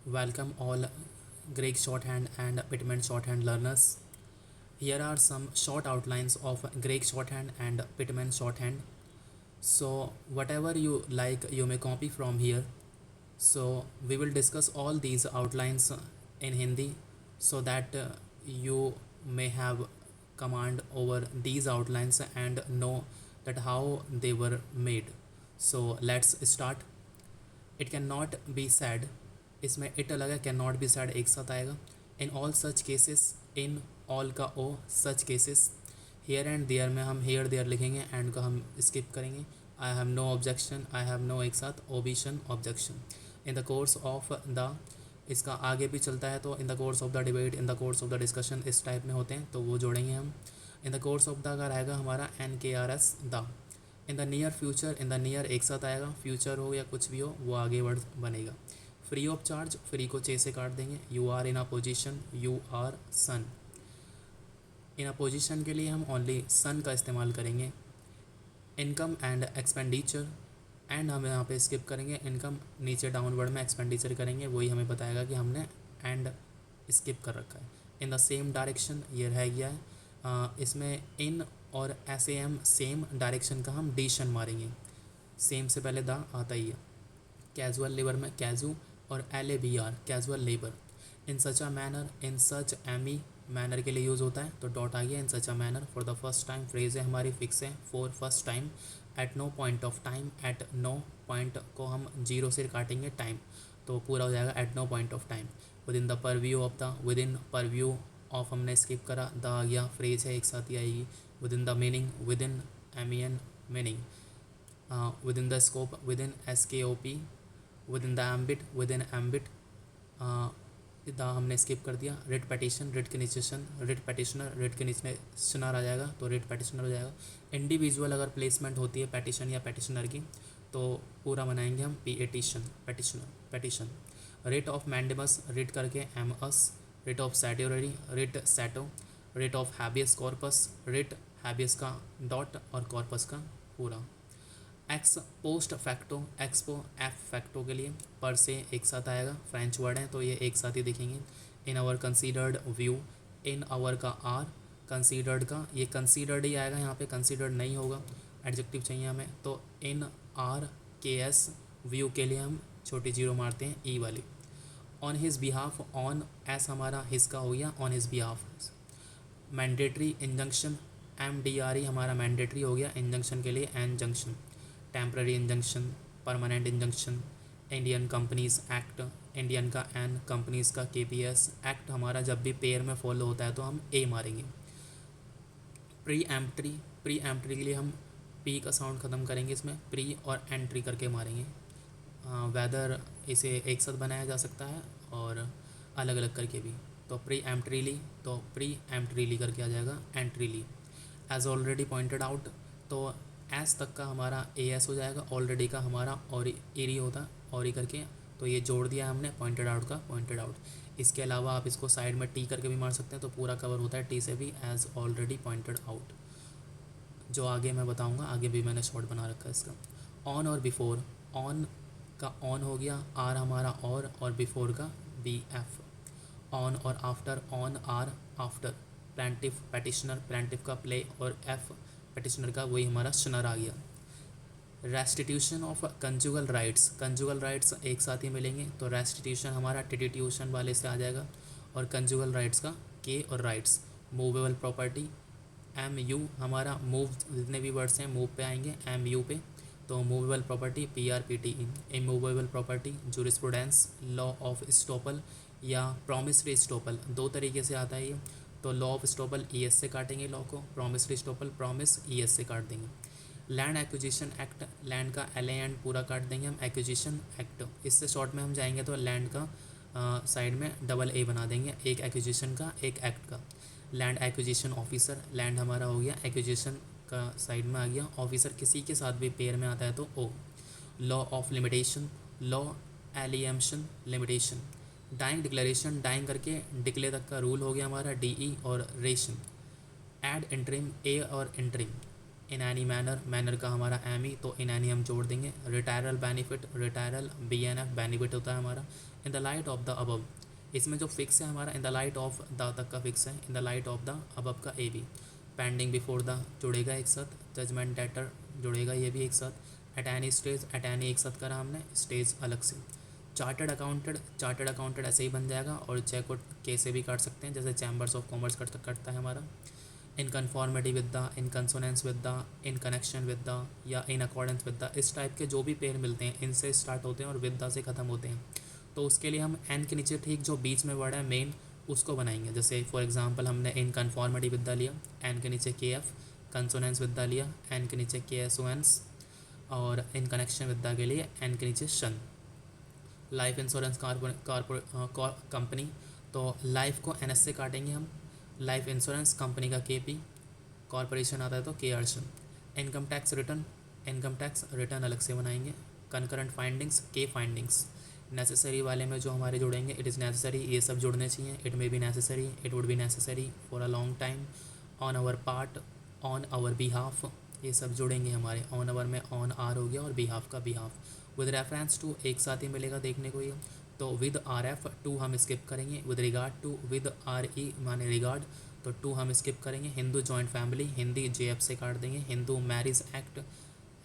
Welcome all Greek shorthand and Pitman shorthand learners. Here are some short outlines of Greek shorthand and Pitman shorthand. So whatever you like, you may copy from here. So we will discuss all these outlines in Hindi so that you may have command over these outlines and know that how they were made. So let's start. It can not be said, इसमें it अलग है, can not be said एक साथ आएगा. In all such cases, in all का ओ such cases. Here and there में हम हेयर देयर लिखेंगे, एंड को हम स्किप करेंगे. I have no objection, I have no एक साथ ओबिशन objection. In the course of the, इसका आगे भी चलता है तो in the course of the debate, in the course of the discussion इस टाइप में होते हैं तो वो जोड़ेंगे हम. In the course of the का रहेगा हमारा NKRS the. In the near future, in the near एक साथ आएगा, फ्यूचर हो या कुछ भी हो वो आगे वर्ड बनेगा. फ्री ऑफ चार्ज, फ्री को चे से काट देंगे. You are in a position, you are sun. In a position के लिए हम ओनली सन का इस्तेमाल करेंगे. इनकम एंड एक्सपेंडिचर, एंड हम यहाँ पे स्किप करेंगे. इनकम नीचे डाउनवर्ड में एक्सपेंडिचर करेंगे, वही हमें बताएगा कि हमने एंड स्किप कर रखा है. इन द सेम डायरेक्शन ये रह गया है. इसमें इन और SAM सेम डायरेक्शन का हम डिशन मारेंगे. सेम से पहले द आता ही है. कैजुअल लेबर में कैजू और LABR casual labour. In such a manner, in such एमी मैनर के लिए यूज़ होता है तो डॉट आ गया. In such a manner for the first time, phrase है हमारी फिक्स है for first time. At no point of time, at no point को हम जीरो से काटेंगे टाइम तो पूरा हो जाएगा at no point of time. Within the purview of the, within purview of हमने स्किप करा, द आ गया, फ्रेज है एक साथ ही आएगी. Within the meaning, within MEN meaning. Within the scope, within SKOP. Within the ambit, within ambit. The हमने स्किप कर दिया. रिट पेटिशन, रिट के नीचे शन, रिट पेटिशनर, रिट के नीचे शनर आ जाएगा तो रिट पेटिशनर हो जाएगा. इंडिविजुअल अगर प्लेसमेंट होती है पेटिशन या पेटिशनर की तो पूरा बनाएंगे हम petition, petitioner, petition. Writ of mandamus, writ करके MS. Writ of certiorari, writ सैटो. Writ of habeas corpus, writ habeas का डॉट और कॉर्पस का पूरा. Ex post facto, ex po F facto के लिए. पर से एक साथ आएगा, फ्रेंच वर्ड है तो ये एक साथ ही दिखेंगे. In our considered view, in our का आर, कंसीडर्ड का ये कंसीडर्ड ही आएगा यहाँ पे, कंसीडर्ड नहीं होगा, एडजेक्टिव चाहिए हमें तो इन RKS. व्यू के लिए हम छोटी जीरो मारते हैं ई वाली. On his behalf, on S हमारा हिज का हो गया, on his behalf. Mandatory injunction, MDRE हमारा मैंडेटरी हो गया, इंजंक्शन के लिए N junction. Temporary injunction, permanent injunction. Indian companies act, Indian का एन, कंपनीज का KPS. एक्ट हमारा जब भी पेयर में फॉलो होता है तो हम ए मारेंगे. प्री एम्प्ट्री, प्री एम्प्ट्री के लिए हम P का साउंड ख़त्म करेंगे, इसमें प्री और एंट्री करके मारेंगे. वेदर इसे एक साथ बनाया जा सकता है और अलग अलग करके भी. तो प्री एम्प्ट्रीली, तो प्री एम्प्ट्रीली करके आ जाएगा एंट्रीली. एज ऑलरेडी पॉइंटेड आउट, तो एस तक का हमारा AS हो जाएगा, ऑलरेडी का हमारा और एरी होता और करके तो ये जोड़ दिया हमने पॉइंटेड आउट का पॉइंटेड आउट. इसके अलावा आप इसको साइड में T करके भी मार सकते हैं तो पूरा कवर होता है T से भी, एज ऑलरेडी पॉइंटेड आउट. जो आगे मैं बताऊंगा, आगे भी मैंने शॉर्ट बना रखा है इसका. ऑन और बिफोर, ऑन का ऑन हो गया, आर हमारा और बिफोर का BF. On or after, on R after. Plaintiff, petitioner, plaintiff का प्ले और F पेटिशनर का वही हमारा शनर आ गया. Restitution of conjugal rights, conjugal rights एक साथ ही मिलेंगे तो रेस्टिट्यूशन हमारा टिट्यूशन वाले से आ जाएगा और कंजुगल राइट्स का K और राइट्स. मूवेबल प्रॉपर्टी, MU हमारा मूव, जितने भी वर्ड्स हैं मूव पे आएंगे MU पे तो movable property PRPTE. Immovable property, jurisprudence, law of estoppel या प्रॉमिसरी स्टॉपल, दो तरीके से आता है ये. तो लॉ ऑफ स्टॉपल ES से काटेंगे लॉ को, प्रॉमिसरी स्टॉपल प्रॉमिस ES से काट देंगे. लैंड एक्विजिशन एक्ट, लैंड का LA एंड पूरा काट देंगे हम, एक्विजिशन एक्ट. इससे शॉर्ट में हम जाएंगे तो लैंड का साइड में AA बना देंगे, एक एक्विजिशन का एक एक्ट का. लैंड एक्विजिशन ऑफिसर, लैंड हमारा हो गया, एक्विजिशन का साइड में आ गया, ऑफिसर किसी के साथ भी पेयर में आता है तो O. Law of limitation, law एलियम्शन लिमिटेशन. डाइंग डिक्लेरेशन, डाइंग करके डिक्लेयर तक का रूल हो गया हमारा DE और रेशन. एड इंटरिम, A और interim. In any manner, manner का हमारा एम ई, तो इन एनी हम जोड़ देंगे। Retiral benefit, retiral B N F benefit होता है हमारा। In the light of the above, इसमें जो फिक्स है हमारा in the light of the तक का फिक्स है, in the light of the above का A B. Pending before the जुड़ेगा एक साथ, जजमेंट डेटर जुड़ेगा ये भी एक साथ। At any stage, at any एक साथ करा हमने, स्टेज अलग से। चार्टर्ड अकाउंटेड, चार्टर्ड अकाउंटेड ऐसे ही बन जाएगा, और चेक को के से भी काट सकते हैं, जैसे चैम्बर्स ऑफ कॉमर्स करता है हमारा। In conformity with the, in consonance with the, in connection with the, या इन अकॉर्डेंस विद द, इस टाइप के जो भी पेयर मिलते हैं इनसे स्टार्ट होते हैं और विद द से ख़त्म होते हैं। तो उसके लिए हम एन के नीचे ठीक जो बीच में वर्ड है मेन उसको बनाएंगे। जैसे फॉर एग्जांपल हमने इन कन्फॉर्मिटी विद द लिया, एन के नीचे के एफ, कंसोनेंस विद द लिया, एन के नीचे के एस ओ एंस, और इन कनेक्शन विद द के लिए एन के नीचे शन। लाइफ इंश्योरेंस कंपनी, तो लाइफ को एन एस से काटेंगे हम, लाइफ इंश्योरेंस कंपनी का के पी, कॉरपोरेशन आता है तो के Arshan. Income tax return, income tax return अलग से बनाएंगे। कंकरेंट फाइंडिंग्स, के फाइंडिंग्स। नेसेसरी वाले में जो हमारे जुड़ेंगे, इट इज़ नेसेसरी, ये सब जुड़ने चाहिए। It may be necessary, it would be necessary for a long time, on our part, on our behalf, ये सब जुड़ेंगे हमारे। ऑन आवर में ऑन आर हो गया, और बिहाफ का बिहाफ। विद रेफरेंस टू एक साथ ही मिलेगा देखने को ये, तो विद आर एफ टू हम स्किप करेंगे। With regard to, with R E माने रिगार्ड, तो टू हम स्किप करेंगे। Hindu joint family, Hindi J F से काट देंगे। हिंदू मैरिज एक्ट,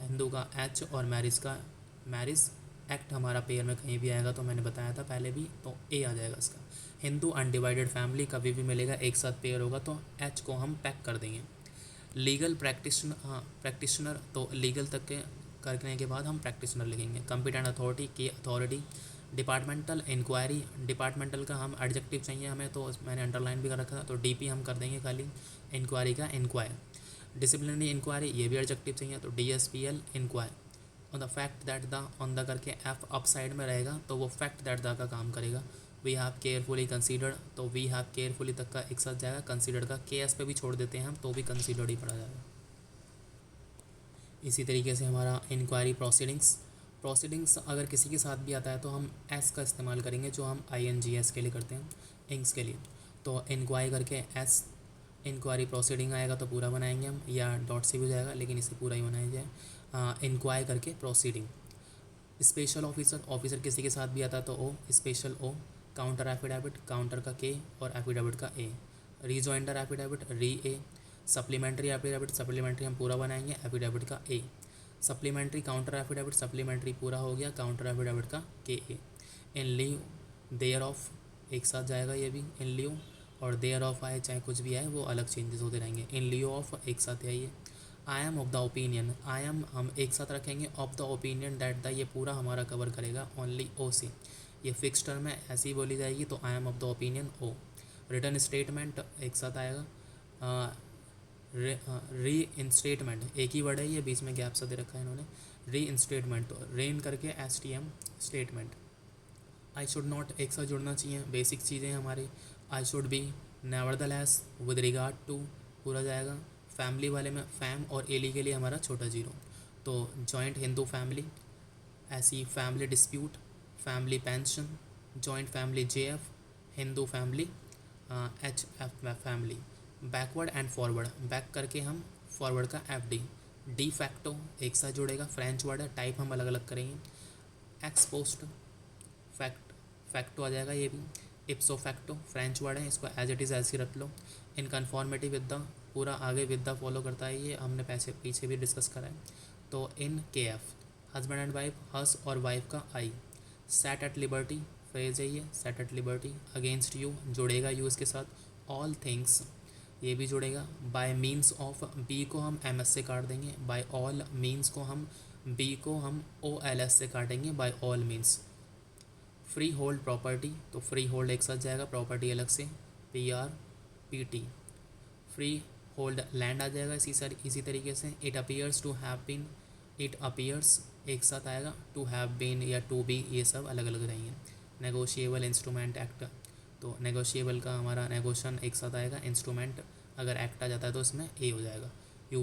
हिंदू का एच, और मैरिज का मैरिज एक्ट हमारा पेयर में कहीं भी आएगा तो मैंने बताया था पहले भी, तो ए आ जाएगा इसका। हिंदू अनडिवाइडेड फैमिली कभी भी मिलेगा एक साथ पेयर होगा तो एच को हम पैक कर देंगे। लीगल प्रैक्टिशनर, हाँ प्रैक्टिशनर, तो लीगल तक के करने के बाद हम प्रैक्टिशनर लिखेंगे। कंपिटेंट अथॉरिटी, की अथॉरिटी। डिपार्टमेंटल इंक्वायरी, डिपार्टमेंटल का हम एडजेक्टिव चाहिए हमें, तो मैंने अंडरलाइन भी कर रखा था, तो डीपी हम कर देंगे खाली। इंक्वायरी का इंक्वायर। डिसिप्लिनरी इंक्वायरी, ये भी एडजेक्टिव चाहिए, तो DSPL inquire. On the fact that the, on the करके एफ अप साइड में रहेगा तो वो फैक्ट दैट द का काम करेगा। वी हैव केयरफुली कंसीडर्ड, तो वी हैव केयरफुली तक का एक साथ जाएगा। कंसीडर्ड का के एस पे भी छोड़ देते हैं हम तो भी कंसीडर्ड ही पड़ा जाएगा। इसी तरीके से हमारा इंक्वायरी प्रोसीडिंग्स, प्रोसीडिंग्स अगर किसी के साथ भी आता है तो हम एस का इस्तेमाल करेंगे, जो हम आई एन जी एस के लिए करते हैं, इंक्स के लिए। तो इंक्वायरी करके एस, इंक्वायरी प्रोसीडिंग आएगा तो पूरा बनाएंगे हम, या डॉट से भी हो जाएगा लेकिन इसे पूरा ही बनाया जाए। इंक्वायर करके प्रोसीडिंग। स्पेशल ऑफिसर, ऑफिसर किसी के साथ भी आता है तो ओ, स्पेशल ओ। काउंटर एफिडेविट, काउंटर का के और एफिडेविट का ए। रीजॉइंडर एफिडेविट, री ए। सप्लीमेंट्री एफिडेविट, सप्लीमेंट्री हम पूरा बनाएंगे, एफिडेविट का ए। सप्लीमेंट्री काउंटर एफिडेविट, सप्लीमेंट्री पूरा हो गया, काउंटर एफिडेविट का के ए। इन लीव, देयर ऑफ एक साथ जाएगा ये भी, इन लीव, और देयर ऑफ आए चाहे कुछ भी आए वो अलग चेंजेस होते रहेंगे। इन लीव ऑफ एक साथ है ये। आई am of the opinion, I am हम एक साथ रखेंगे, of the opinion that the, ये पूरा हमारा कवर करेगा ओनली ओ से, ये फिक्स टर्म है ऐसी ही बोली जाएगी, तो I am of the opinion O. Return statement एक साथ आएगा। री इंस्टेटमेंट एक ही वर्ड है ये, बीच में गैप सा दे रखा है इन्होंने। री इंस्टेटमेंट, तो रेन करके S T M statement. I should not एक साथ जुड़ना चाहिए, बेसिक चीज़ें हमारी। I should be, nevertheless, with regard to पूरा जाएगा। फैमिली वाले में फैम और एली के लिए हमारा छोटा जीरो, तो जॉइंट हिंदू फैमिली, ऐसी family dispute, family pension, joint family J F, Hindu family H F family. Backward and forward, back करके हम फॉरवर्ड का एफ डी। डी फैक्टो एक साथ जुड़ेगा, फ्रेंच वर्ड है, टाइप हम अलग अलग करेंगे। एक्स पोस्ट, फैक्ट, फैक्टो आ जाएगा ये भी। इप्सो फैक्टो फ्रेंच वर्ड है, इसको एज इट इज़ ऐसे रख लो। इन कन्फॉर्मिटी विद द, पूरा आगे विद द फॉलो करता है, ये हमने पैसे पीछे भी डिस्कस करा है। तो इन के एफ, हस्बैंड एंड वाइफ, हस और वाइफ का I. Set at liberty phrase है ये, set at liberty. Against you जुड़ेगा यू इसके साथ। ऑल थिंग्स ये भी जुड़ेगा। बाय मीन्स ऑफ, बी को हम एम एस से काट देंगे, बाय ऑल मीन्स को हम, बी को हम ओ एल एस से काटेंगे, by all means. Freehold property, तो फ्री होल्ड एक साथ जाएगा, प्रॉपर्टी अलग से, P R P T. Freehold land आ जाएगा इसी तरीके से। It appears to have been, it appears एक साथ आएगा, टू हैव बीन या टू बी ये सब अलग अलग रहेंगे। नेगोशिएबल इंस्ट्रूमेंट एक्ट, तो नेगोशिएबल का हमारा नेगोशिएशन एक साथ आएगा, इंस्ट्रूमेंट अगर एक्ट आ जाता है तो इसमें ए हो जाएगा। यू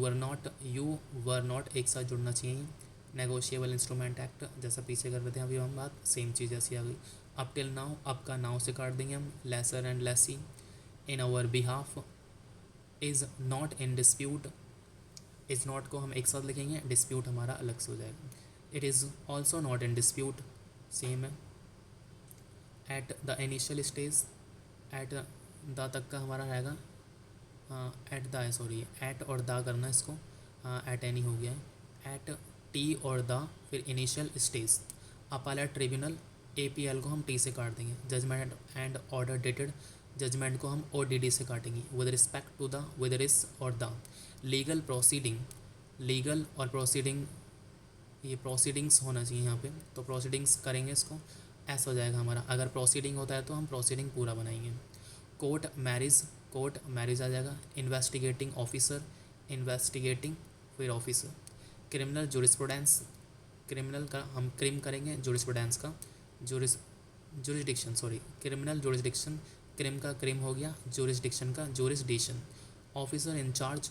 वर नॉट एक साथ जुड़ना चाहिए। नेगोशिएबल इंस्ट्रूमेंट एक्ट जैसा पीछे कर रहे थे अभी हम बात, सेम चीज़ ऐसी आ गई। अप टिल नाउ, अप का नाउ से काट देंगे हम। Lessor and lessee, in our behalf, is not in dispute, is not को हम एक साथ लिखेंगे, डिस्प्यूट हमारा अलग से हो जाएगा। It is also not in dispute, same है। At the initial stage, at the तक का हमारा रहेगा, एट द, सॉरी एट और द करना इसको, एट एनी हो गया है। एट टी और द, फिर initial stage. Appellate tribunal, A P L को हम टी से काट देंगे। Judgment and order dated, judgment को हम ओ डी डी से काटेंगे। With respect to the, with रिस और द। लीगल प्रोसीडिंग, लीगल और प्रोसीडिंग, ये प्रोसीडिंग्स होना चाहिए यहाँ पे, तो प्रोसीडिंग्स करेंगे इसको, ऐसा हो जाएगा हमारा। अगर प्रोसीडिंग होता है तो हम प्रोसीडिंग पूरा बनाएंगे। कोर्ट मैरिज, कोर्ट मैरिज आ जाएगा। इन्वेस्टिगेटिंग ऑफिसर, इन्वेस्टिगेटिंग फिर ऑफिसर। क्रिमिनल जुरिस्प्रूडेंस, क्रिमिनल का हम क्रिम करेंगे, जुरिस्प्रूडेंस का jurisdiction, sorry criminal jurisdiction, cream का क्रिम हो गया, जुरिस्डिक्शन का जुरिस्डिक्शन। ऑफिसर इंचार्ज,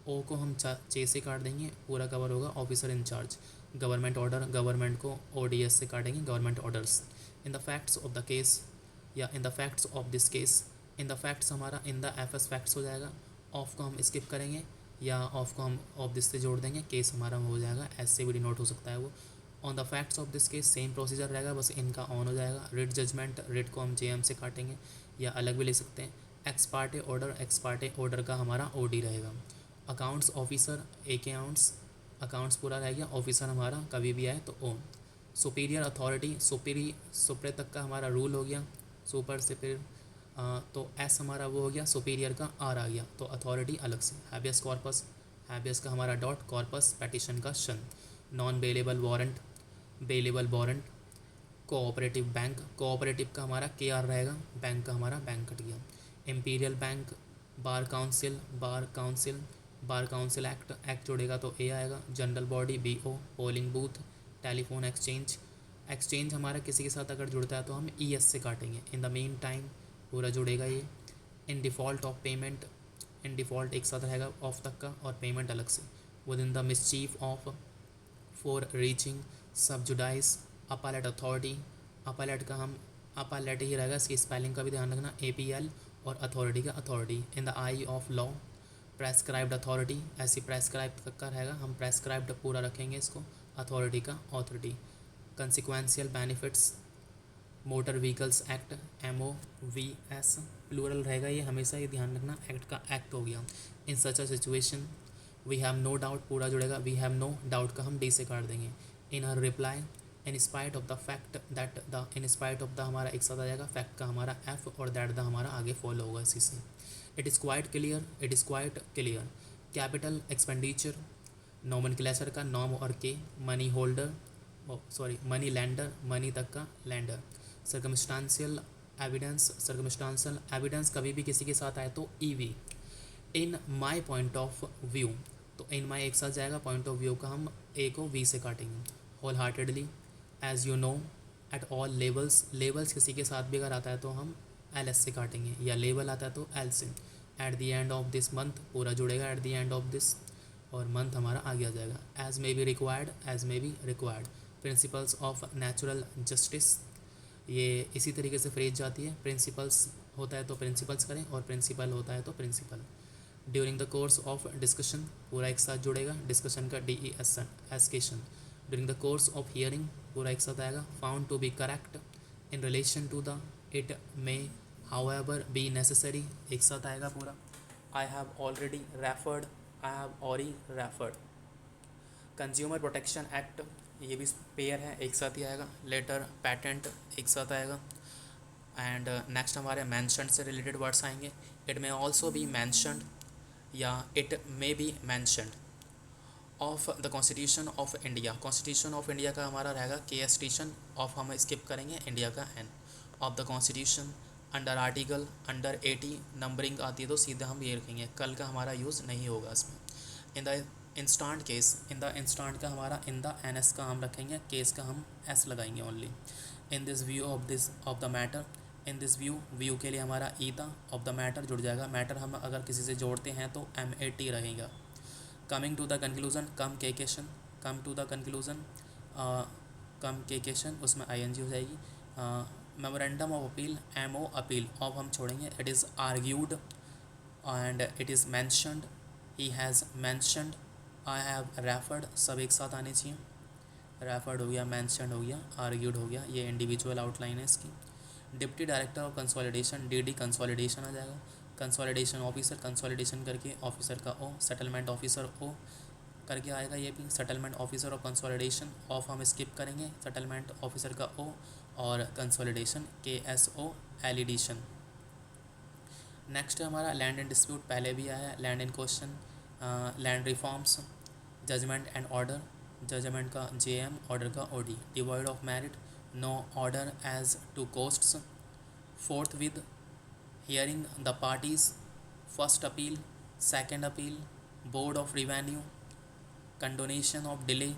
ओ को हम चे से काट देंगे, पूरा कवर होगा officer in charge. Government order, government को ओ डी एस से काटेंगे, government orders. In the facts of the case, या in the facts of this case. In the facts हमारा in the F S facts हो जाएगा। Of को हम skip करेंगे, या ऑफ को हम ऑफ दिस से जोड़ देंगे, केस हमारा हो जाएगा, एस से भी डिनोट हो सकता है वो। On the facts of this case same procedure रहेगा, बस इनका ऑन हो जाएगा। रिट जजमेंट, रिट को हम जे एम से काटेंगे, या अलग भी ले सकते हैं। X Partey order, x Partey order का हमारा ओ डी रहेगा। अकाउंट्स ऑफिसर, ए के अकाउंट्स, अकाउंट्स पूरा रह गया, ऑफिसर हमारा कभी भी आए तो ओ। सुपीरियर अथॉरिटी, सुपर तक का हमारा रूल हो गया, सुपर से फिर तो एस हमारा वो हो गया, सुपीरियर का आर आ गया, तो अथॉरिटी अलग से। हैबियस कॉर्पस, हैबियस का हमारा डॉट, कॉर्पस पेटिशन का शन। Non bailable warrant, bailable warrant. Cooperative bank, cooperative का हमारा के आर रहेगा, बैंक का हमारा बैंक कट गया। Imperial bank, bar council, bar council, bar council act, act जोड़ेगा तो ए आएगा। General body, B O. Polling booth, telephone exchange, exchange हमारा किसी के साथ अगर जुड़ता है तो हम ई एस से काटेंगे। इन द मेन टाइम पूरा जुड़ेगा ये। In default of payment, in default एक साथ रहेगा ऑफ तक का, और पेमेंट अलग से। Within the mischief of, far reaching, sub judice. Appellate authority, appellate का हम अपैलेट ही रहेगा, इसकी स्पेलिंग का भी ध्यान रखना, ए पी एल, और अथॉरिटी का authority. In the eye of law, prescribed authority, ऐसी प्रेस्क्राइब का रहेगा, हम प्रेस्क्राइब्ड पूरा रखेंगे इसको, अथॉरिटी का authority. Consequential benefits, motor vehicles act, M O V S, plural रहेगा ये, हमेशा ये ध्यान रखना, एक्ट का एक्ट हो गया। In such a situation, we have no doubt पूरा जुड़ेगा, वी हैव नो डाउट का हम डी से काट देंगे। In her reply, in spite of the fact that the, in spite of the हमारा एक साथ आ जाएगा, फैक्ट का हमारा एफ, और दैट द हमारा आगे फॉलो होगा इसी से। It is quite clear, it is quite clear. Capital expenditure, nomenclature का नॉम और के। Money holder, sorry money lender, money तक का lander. Circumstantial evidence, circumstantial evidence कभी भी किसी के साथ आए तो E V. In my point of view, तो इन माई एक साथ जाएगा, पॉइंट ऑफ व्यू का हम ए को वी से काटेंगे। Wholeheartedly, as you know, at all levels, levels किसी के साथ भी अगर आता है तो हम एल एस से काटेंगे, या लेवल आता है तो एल से। At the end of this month पूरा जुड़ेगा, at the end of this, और मंथ हमारा आगे आ जाएगा। As may be required, as may be required. Principles of natural justice, ये इसी तरीके से फ्रेज जाती है, प्रिंसिपल्स होता है तो प्रिंसिपल्स करें, और प्रिंसिपल होता है तो principal. During the course of discussion पूरा एक साथ जुड़ेगा, डिस्कशन का डी ई एस एस्केशन। During the course of hearing पूरा एक साथ आएगा। Found to be correct in relation to the, it may however be necessary, एक साथ आएगा पूरा। I have already referred, I have already referred. Consumer protection act, ये भी पेयर है, एक साथ ही आएगा। लेटर, पैटेंट, एक साथ आएगा। एंड नेक्स्ट हमारे मैंशनड से रिलेटेड वर्ड्स आएंगे। It may also be mentioned, या it may be mentioned. Of the constitution of India, constitution of India का हमारा रहेगा के एस टीशन, ऑफ हम स्किप करेंगे, इंडिया का N. Of the constitution, under article, under 80 numbering आती है तो सीधे हम ये रखेंगे, कल का हमारा यूज़ नहीं होगा इसमें। In the instant case, in the instant का हमारा इन द एन एस का हम रखेंगे, केस का हम एस लगाएंगे only. In this view of this of the matter, in this view, view के लिए हमारा ई था, ऑफ द मैटर जुड़ जाएगा। मैटर हम अगर किसी से जोड़ते हैं तो एम ए टी रहेगा। Coming to the conclusion, come के question, come to the conclusion, come के क्वेश्चन, उसमें आई एन जी हो जाएगी। Memorandum of appeal, M O appeal, of हम छोड़ेंगे। It is argued and it is mentioned, he has mentioned, I have referred सब एक साथ आने चाहिए। रेफर्ड हो गया, मैंशनड हो गया, आर्ग्यूड हो गया, ये इंडिविजुअल आउटलाइन है इसकी। Deputy director of consolidation, DD consolidation आ जाएगा। कंसोलिडेशन ऑफिसर, कंसोलिडेशन करके ऑफिसर का ओ, सेटलमेंट ऑफिसर ओ करके आएगा ये भी। Settlement officer of consolidation, of हम स्किप करेंगे, सेटलमेंट ऑफिसर का ओ, और कंसोलिडेशन KSO एलिडिशन। नेक्स्ट है हमारा लैंड इन डिस्प्यूट, पहले भी आया है। Land in question, land reforms, judgment and order, judgment का JM, ऑर्डर का OD। Devoid of merit, no order as to costs. Forthwith hearing the parties, first appeal, second appeal, board of revenue, condonation of delay,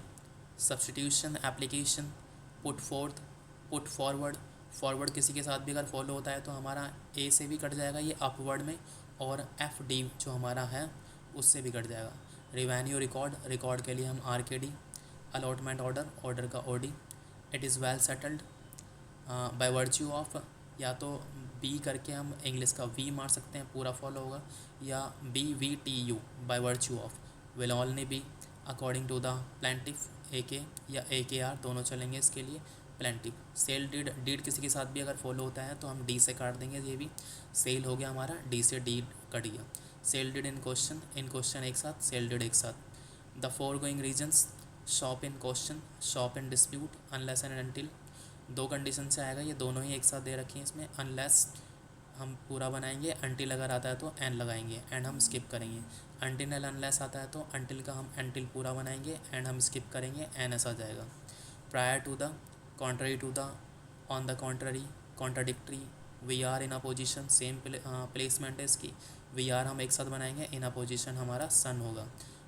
substitution application, put forth, put forward. Forward किसी के साथ भी अगर follow होता है तो हमारा A से भी कट जाएगा ये अपवर्ड में, और FD जो हमारा है उससे भी कट जाएगा। रिवेन्यू रिकॉर्ड, रिकॉर्ड के लिए हम RKD। अलॉटमेंट ऑर्डर, ऑर्डर का OD। It is well settled bye virtue of, या तो B करके हम इंग्लिश का V मार सकते हैं, पूरा फॉलो होगा, या BVTU, by virtue of, will only be according to the plaintiff, AK या AKR दोनों चलेंगे इसके लिए। प्लेंटिफ सेल डीड, डीड किसी के साथ भी अगर फॉलो होता है तो हम D से काट देंगे, ये भी सेल हो गया हमारा, D से डीड कट गया। सेल डीड इन क्वेश्चन एक साथ, सेल डीड एक साथ। The foregoing reasons, shop in question, shop in dispute, unless and until, दो कंडीशन से आएगा, ये दोनों ही एक साथ दे रखी हैं इसमें। अनलेस हम पूरा बनाएंगे, अनटिल अगर आता है तो एन लगाएंगे, एंड हम स्किप करेंगे। अनटिल अनलेस आता है तो अनटिल का हम अनटिल पूरा बनाएंगे, एंड हम स्किप करेंगे, एन ऐसा जाएगा। Prior to the, contrary to the, on the contrary, contradictory, we are in opposition, same placement है इसकी। वी आर हम एक साथ बनाएंगे, इन अपोजिशन हमारा सन होगा।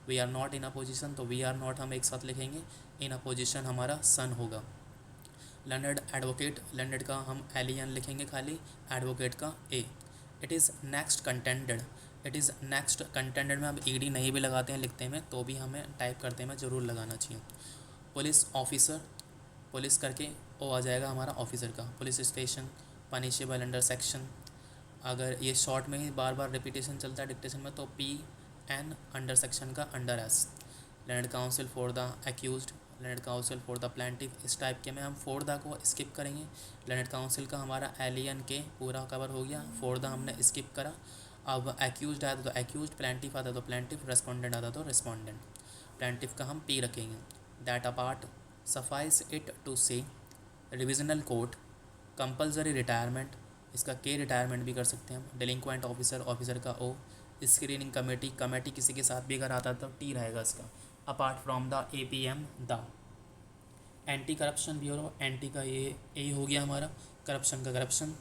We are not in opposition, तो वी आर नॉट हम एक साथ लिखेंगे, इन अपोजिशन हमारा सन होगा। लर्नड एडवोकेट, लर्नड का हम LEN लिखेंगे खाली, एडवोकेट का A। It is next contended, it is next contended में हम ED नहीं भी लगाते हैं लिखते में, तो भी हमें टाइप करते में ज़रूर लगाना चाहिए। पुलिस ऑफिसर, पुलिस करके O आ जाएगा हमारा ऑफिसर का। Police station, punishable under section, अगर ये शॉर्ट में ही बार बार रिपीटेशन चलता है डिक्टेशन में तो PN, अंडर सेक्शन का under S। Land council for the accused, land council for the plaintiff, इस टाइप के में हम फॉर द को स्किप करेंगे। लैंड काउंसिल का हमारा LEN के पूरा कवर हो गया, फॉर द हमने स्किप करा। अब एक्यूज्ड आता तो एक्यूज्ड, प्लेंटिफ आता तो प्लेंटिफ, रेस्पोंडेंट आता तो रेस्पोंडेंट। प्लेंटिफ का हम P रखेंगे। That apart, suffice it to say, revisional court, compulsory retirement, इसका K रिटायरमेंट भी कर सकते हैं हम। डिलिंक्वेंट ऑफिसर, ऑफिसर का O। स्क्रीनिंग कमेटी, कमेटी किसी के साथ भी अगर आता तो T रहेगा इसका। Apart from the APM, the. Anti corruption bureau, anti का ये A हो गया हमारा, करप्शन का करप्शन,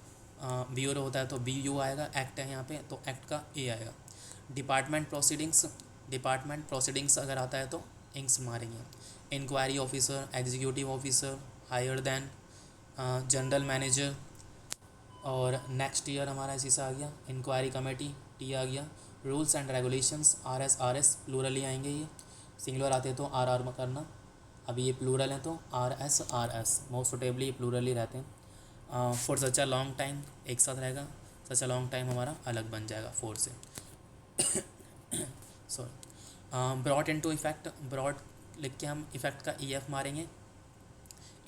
ब्यूरो होता है तो BU आएगा, एक्ट है यहाँ पे तो एक्ट का A आएगा। डिपार्टमेंट प्रोसीडिंग्स, डिपार्टमेंट प्रोसीडिंग्स अगर आता है तो इंक्स मारेंगे। Inquiry officer, executive officer, higher than, general manager, और नेक्स्ट ईयर हमारा इसी से आ गया। इंक्वायरी कमेटी T आ गया। Rules and regulations, RS plural ही आएंगे, ये सिंगुलर आते तो RR में करना, अभी ये प्लूरल हैं तो RS मोस्ट सुटेबली ये प्लूरल ही रहते हैं। For such a long time एक साथ रहेगा, सच अ लॉन्ग टाइम हमारा अलग बन जाएगा फोर से। Sorry. Brought into effect, brought लिख के हम इफेक्ट का EF मारेंगे,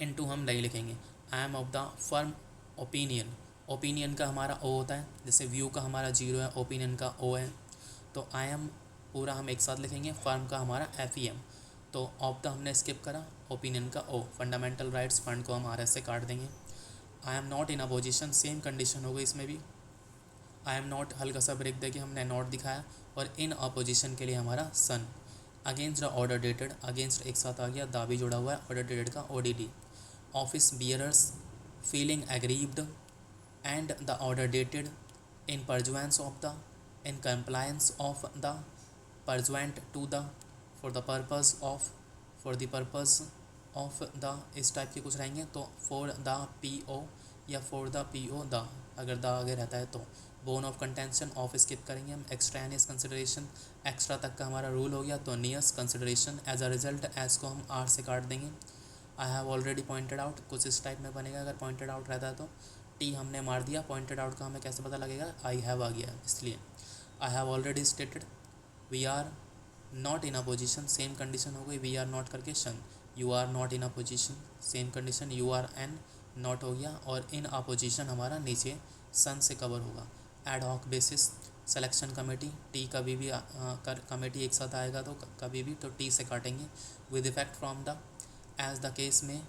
इनटू हम नहीं लिखेंगे। आई am of the firm opinion, opinion का हमारा O होता है, जैसे व्यू का हमारा 0 है, ओपिनियन का O है, तो आई एम पूरा हम एक साथ लिखेंगे। फर्म का हमारा FEM, तो ऑफ द हमने स्किप करा, ओपिनियन का O। फंडामेंटल राइट्स, फंड को हम RS से काट देंगे। I am not in opposition, same condition हो गई इसमें भी। आई एम नॉट हल्का सा ब्रेक दे के हमने नॉट दिखाया, और इन अपोजिशन के लिए हमारा सन। Against the order dated, against एक साथ आ गया, दा भी जुड़ा हुआ है, ऑर्डर डेटेड का ODD। Office bearers, feeling aggrieved and the order dated in pursuance of the, in compliance of the, pursuant to the, for the purpose of, for the purpose of the, इस type के कुछ रहेंगे तो for the PO या for the PO the, अगर the आगे रहता है तो। Bone of contention, of skip करेंगे हम। एक्सट्रानियस कंसिडरेशन, एक्स्ट्रा तक का हमारा रूल हो गया तो नियस consideration. As a result, as को हम R से काट देंगे। I have already pointed out, कुछ इस टाइप में बनेगा अगर पॉइंटेड आउट रहता है तो। T हमने मार दिया, पॉइंटेड आउट का हमें कैसे पता लगेगा, आई हैव आ गया इसलिए। I have already stated, we are not in a position, same condition हो गई, वी आर नॉट करके शन, you are not in a position, same condition, you are N not हो गया, और इन अ पोजिशन हमारा नीचे सन से कवर होगा। Ad hoc basis, selection committee, T कभी भी कमेटी एक साथ आएगा तो कभी भी तो टी से काटेंगे। With effect from the, as the case में,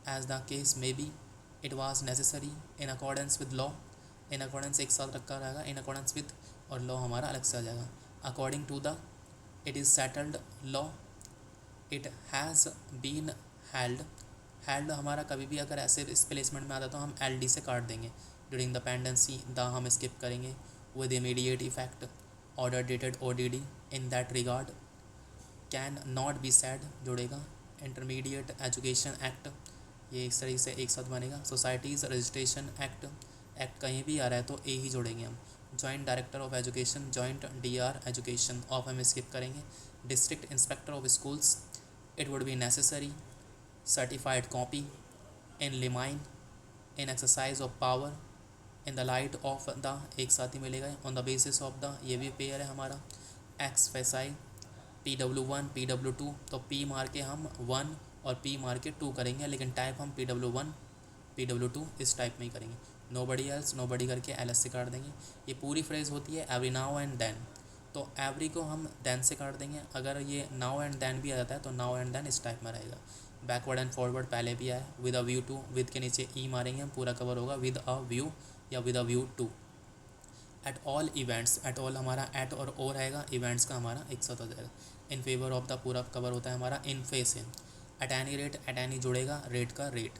as the case may be, it was necessary, in accordance with law, in accordance एक साथ रखा रहेगा, इन अकॉर्डेंस विद और लॉ हमारा अलग से आ जाएगा। According to the, it is settled law, it has been held, held हमारा कभी भी अगर ऐसे इस प्लेसमेंट में आता तो हम एल डी से काट देंगे। ड्यूरिंग द पेंडेंसी द हम स्किप करेंगे। With immediate effect, order dated O D D, in that regard, can not be said जुड़ेगा। इंटरमीडिएट एजुकेशन एक्ट, ये इस तरीके से एक साथ बनेगा। सोसाइटीज़ रजिस्ट्रेशन एक्ट, एक्ट कहीं भी आ रहा है तो ए ही जोड़ेंगे हम। Joint director of education, joint D R education, of हम स्किप करेंगे। District inspector of schools, it would be necessary. Certified copy, in limine, in exercise of power, in the light of the, एक साथ ही मिलेगा। On the basis of the, ये भी pair है हमारा। एक्स फैसाई, PW1 PW2, तो P मार के हम 1 और P मार के 2 करेंगे, लेकिन टाइप हम PW1 PW2 इस टाइप में ही करेंगे। नोबडी एल्स, नोबडी करके एल एस से काट देंगे। ये पूरी फ्रेज होती है एवरी नाउ एंड देन, तो एवरी को हम देन से काट देंगे। अगर ये नाउ एंड देन भी आ जाता है तो नाउ एंड देन इस टाइप में रहेगा। बैकवर्ड एंड फॉरवर्ड पहले भी आया। With a view to, with K नीचे ई मारेंगे हम, पूरा कवर होगा। विद अ व्यू या with a view to. At all events, at all हमारा एट और ओ रहेगा, इवेंट्स का हमारा एक साथ हो जाएगा। इन फेवर ऑफ द पूरा कवर होता है हमारा इन फे से। At any rate, at any जुड़ेगा, रेट का rate.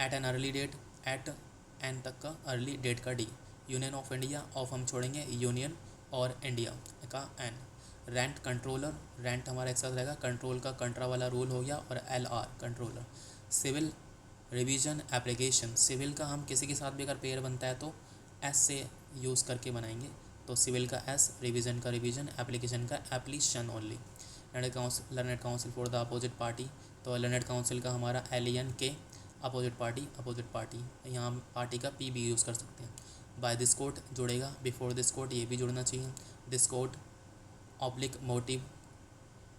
At an early date, at an तक का अर्ली डेट का D. Union of India, of हम छोड़ेंगे यूनियन और इंडिया का एन। रेंट कंट्रोलर, रेंट हमारा एक साथ रहेगा, कंट्रोल का कंट्रा वाला रूल हो गया, और L R controller. Civil revision application, civil का हम किसी के साथ भी अगर पेयर बनता है तो एस से यूज़ करके बनाएंगे, तो सिविल का एस, रिवीजन का रिवीजन, एप्लीकेशन का एप्लीशन only. Learned counsel for the opposite party, तो लर्नेड काउंसिल का हमारा LEN के, अपोजिट पार्टी, अपोजिट पार्टी, यहाँ पार्टी का P भी यूज़ कर सकते हैं। बाय दिस कोर्ट जुड़ेगा, बिफोर दिस कोर्ट ये भी जुड़ना चाहिए। This court oblique motive,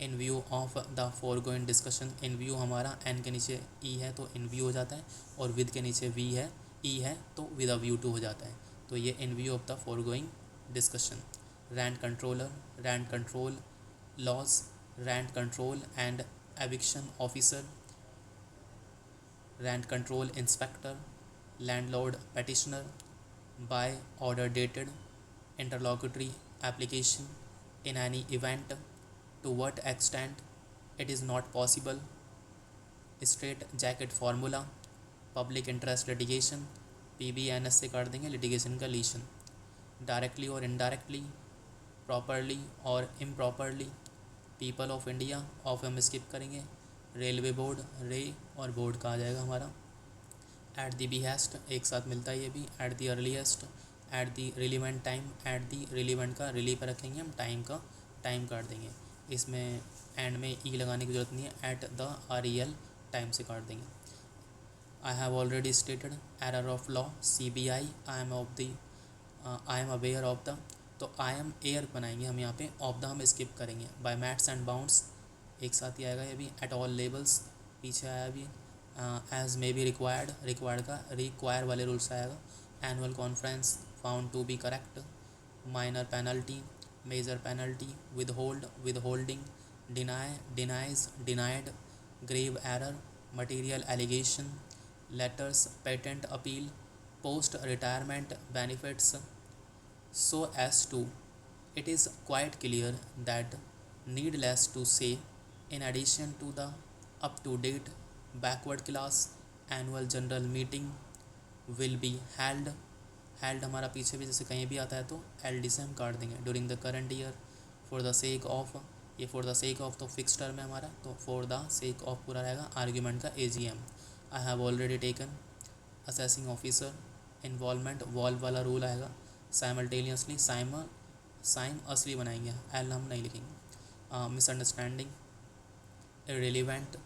in view of the foregoing discussion, in view हमारा एन के नीचे ई है तो इन व्यू हो जाता है, और विद के नीचे वी है, ई है तो विद अ व्यू टू हो जाता है, तो ये in view of the foregoing discussion. Rent controller, rent control laws, rent control and eviction officer, rent control inspector, landlord petitioner, by order dated, interlocutory application, in any event, to what extent it is not possible, straight jacket formula, public interest litigation, PBNS से काट देंगे, litigation का लीशन। Directly और indirectly, properly और improperly, people of India, of हम skip करेंगे। Railway board, रे और बोर्ड का आ जाएगा हमारा। एट दी बिहेस्ट, एक साथ मिलता है ये भी। At the earliest, at the relevant time, at the relevant का रिली पर रखेंगे हम, टाइम का टाइम काट देंगे। इसमें एंड में ई लगाने की ज़रूरत नहीं है, एट द REL टाइम से काट देंगे। I have already stated, error of law, CBI, I am aware of the, तो आई एम एयर बनाएंगे हम यहाँ पे, ऑफ द हम स्किप करेंगे। बाय मैट्स एंड बाउंड्स, एक साथ ही आएगा ये भी। एट ऑल लेवल्स पीछे आया अभी। As may be required, required का रिक्वायर वाले रूल्स आएगा। Annual conference, found to be correct. Minor penalty, major penalty, withhold, withholding, deny, denies, denied, grave error, material allegation, letters, patent appeal, post retirement benefits, so as to, it is quite clear that needless to say, in addition to the up to date backward class, annual general meeting will be held, held हमारा पीछे भी जैसे कहीं भी आता है तो LD से हम काट देंगे। During the current year, for the sake of, ये फॉर द सेक ऑफ तो फिक्स टर्म है हमारा, तो फॉर द सेक ऑफ पूरा रहेगा। आर्ग्यूमेंट का AGM। I have already taken, assessing officer, involvement, valve वाला रूल आएगा। साइमल्टेनियसली, साइम असली बनाएंगे, एल हम नहीं लिखेंगे। Misunderstanding, irrelevant,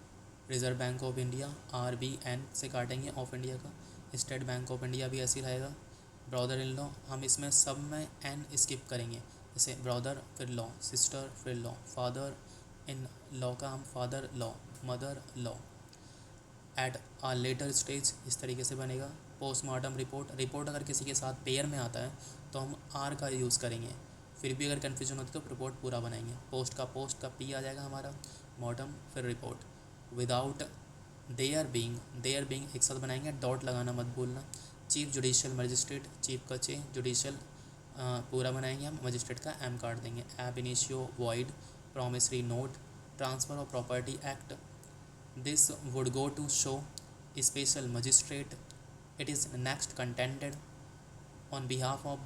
reserve bank of India, RBN से काटेंगे, ऑफ इंडिया का। स्टेट बैंक ऑफ इंडिया भी ऐसे ही रहेगा। ब्रदर इन लॉ, हम इसमें सब में एन स्किप करेंगे, जैसे ब्रदर फिर लॉ, सिस्टर फिर लॉ, फादर इन लॉ का हम father law, mother law. At a later stage इस तरीके से बनेगा। पोस्टमार्टम रिपोर्ट, रिपोर्ट अगर किसी के साथ पेयर में आता है तो हम आर का यूज़ करेंगे, फिर भी अगर कन्फ्यूजन होती है तो रिपोर्ट पूरा बनाएंगे। पोस्ट का पी आ जाएगा हमारा, मॉर्टम फिर रिपोर्ट। विदाउट देयर बीइंग एक साथ बनाएंगे, डॉट लगाना मत भूलना। चीफ जुडिशियल मजिस्ट्रेट, चीफ का चे, जुडिशियल पूरा बनाएंगे हम, मजिस्ट्रेट का एम काट देंगे। Ab initio void, promissory note, transfer of property act, this would go to show special magistrate, it is next contended on behalf of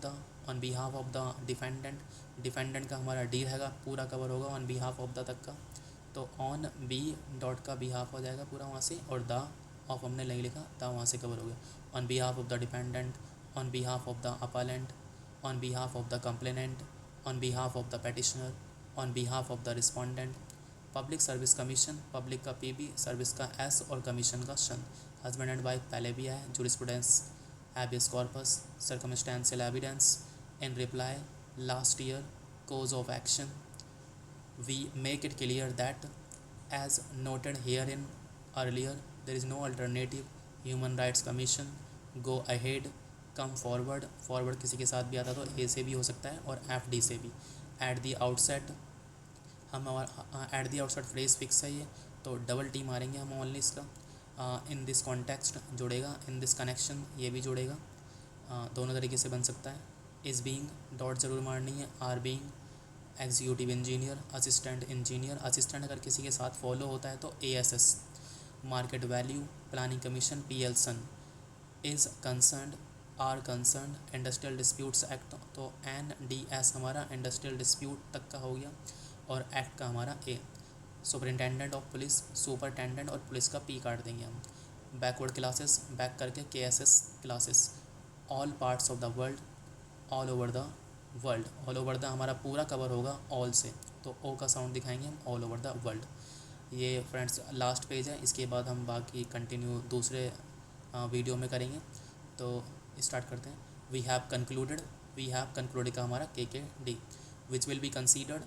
the defendant. Defendant का हमारा डी रहेगा, पूरा कवर होगा ऑन बिहाफ ऑफ द तक का, तो on B dot का behalf हो जाएगा पूरा वहाँ से, और द ऑफ हमने नहीं लिखा, द वहाँ से कवर हो गया। On behalf of the dependent, on behalf of the appellate, on behalf of the complainant, on behalf of the petitioner, on behalf of the respondent. Public service commission, public का PB, service का S और commission का शन। Husband and wife पहले भी है। Jurisprudence, habeas corpus, circumstantial evidence, in reply, last year, cause of action. We make it clear that, as noted herein earlier, there is no alternative. Human Rights Commission, go ahead, come forward. Forward किसी के साथ भी आता तो ए से भी हो सकता है और एफ डी से भी। At the outset, हम at the outside phrase fix है ये, तो डबल टी मारेंगे हम ओनली इसका। इन दिस कॉन्टेक्स्ट जुड़ेगा, इन दिस कनेक्शन ये भी जुड़ेगा, दोनों तरीके से बन सकता है। इज़ बीइंग डॉट ज़रूर मारनी है। R being executive engineer, assistant engineer, assistant अगर किसी के साथ फॉलो होता है तो ASS। Market value, planning commission, PL is concerned, R concerned, industrial disputes act, तो NDS हमारा इंडस्ट्रियल डिस्प्यूट तक का हो गया, और एक्ट का हमारा A. Superintendent of police, superintendent और पुलिस का पी काट देंगे हम। बैकवर्ड क्लासेस, बैक करके KSS classes. All parts of the world, all over the world, all over the हमारा पूरा कवर होगा ऑल से, तो ओ का साउंड दिखाएंगे हम, ऑल ओवर द वर्ल्ड। ये फ्रेंड्स लास्ट पेज है, इसके बाद हम बाकी कंटिन्यू दूसरे वीडियो में करेंगे। तो स्टार्ट करते हैं। वी हैव कंक्लूडेड का हमारा KKD, which will be considered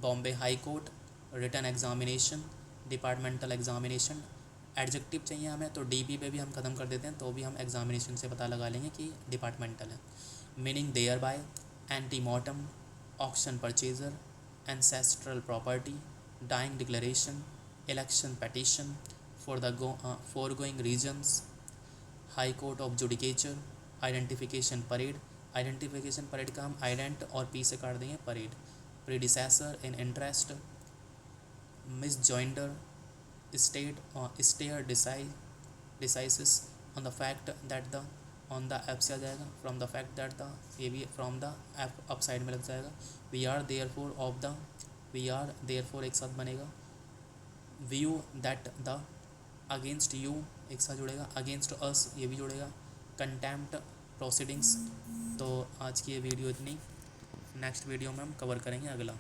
Bombay high court, written examination, departmental examination. Adjective चाहिए हमें तो DP पे भी हम ख़त्म कर देते हैं, तो भी हम एग्जामिनेशन से पता लगा लेंगे कि डिपार्टमेंटल है। Meaning thereby, ante mortem, auction purchaser, ancestral property, dying declaration, election petition, for the foregoing reasons, high court of judicature, identification parade. Identification parade का हम आइडेंट और पी से काट देंगे parade. Predecessor in interest, misjoinder, stare decisis on the fact that the, on the app से आ जाएगा, from the fact that the, ये भी from the app up side में लग जाएगा। we are therefore एक साथ बनेगा। view that the, against you एक साथ जुड़ेगा, against us ये भी जुड़ेगा। contempt proceedings। तो आज की ये वीडियो इतनी, नेक्स्ट वीडियो में हम कवर करेंगे अगला।